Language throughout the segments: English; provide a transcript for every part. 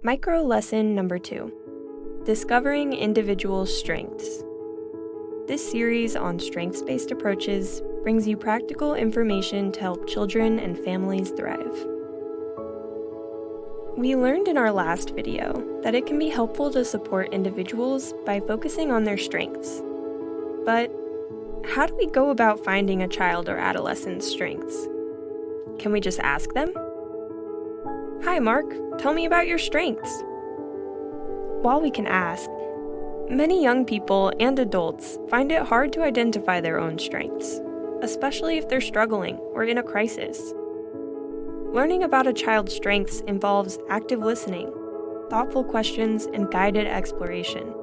Micro lesson number 2, Discovering Individual Strengths. This series on strengths-based approaches brings you practical information to help children and families thrive. We learned in our last video that it can be helpful to support individuals by focusing on their strengths. But how do we go about finding a child or adolescent's strengths? Can we just ask them? "Hi, Mark, tell me about your strengths." While we can ask, many young people and adults find it hard to identify their own strengths, especially if they're struggling or in a crisis. Learning about a child's strengths involves active listening, thoughtful questions, and guided exploration.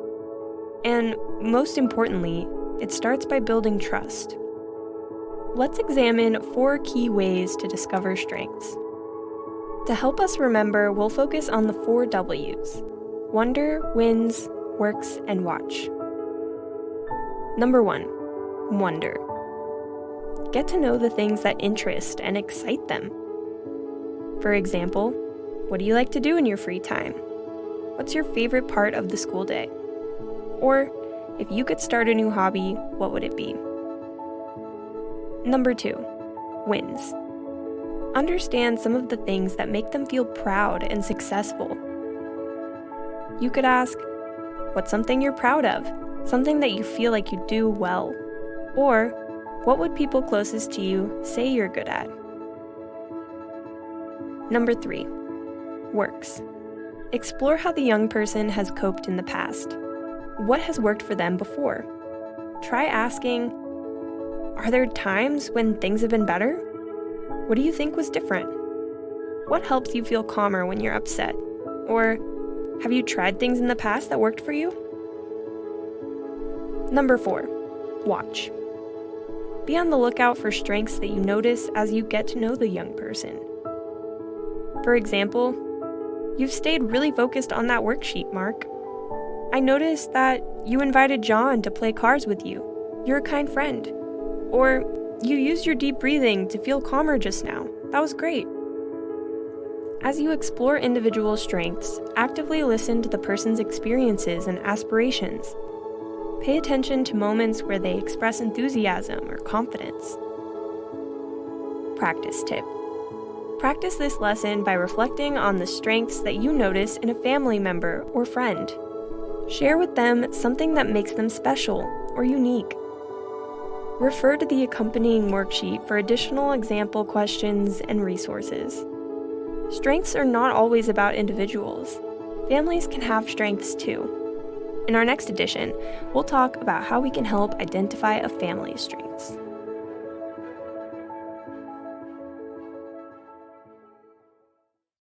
And most importantly, it starts by building trust. Let's examine 4 key ways to discover strengths. To help us remember, we'll focus on the 4 W's: wonder, wins, works, and watch. Number 1, wonder. Get to know the things that interest and excite them. For example, what do you like to do in your free time? What's your favorite part of the school day? Or, if you could start a new hobby, what would it be? Number 2, wins. Understand some of the things that make them feel proud and successful. You could ask, what's something you're proud of? Something that you feel like you do well. Or, what would people closest to you say you're good at? Number 3, works. Explore how the young person has coped in the past. What has worked for them before? Try asking, are there times when things have been better? What do you think was different? What helps you feel calmer when you're upset? Or, have you tried things in the past that worked for you? Number 4, watch. Be on the lookout for strengths that you notice as you get to know the young person. For example, you've stayed really focused on that worksheet, Mark. I noticed that you invited John to play cards with you. You're a kind friend. Or, you used your deep breathing to feel calmer just now. That was great. As you explore individual strengths, actively listen to the person's experiences and aspirations. Pay attention to moments where they express enthusiasm or confidence. Practice tip. Practice this lesson by reflecting on the strengths that you notice in a family member or friend. Share with them something that makes them special or unique. Refer to the accompanying worksheet for additional example questions and resources. Strengths are not always about individuals. Families can have strengths too. In our next edition, we'll talk about how we can help identify a family's strengths.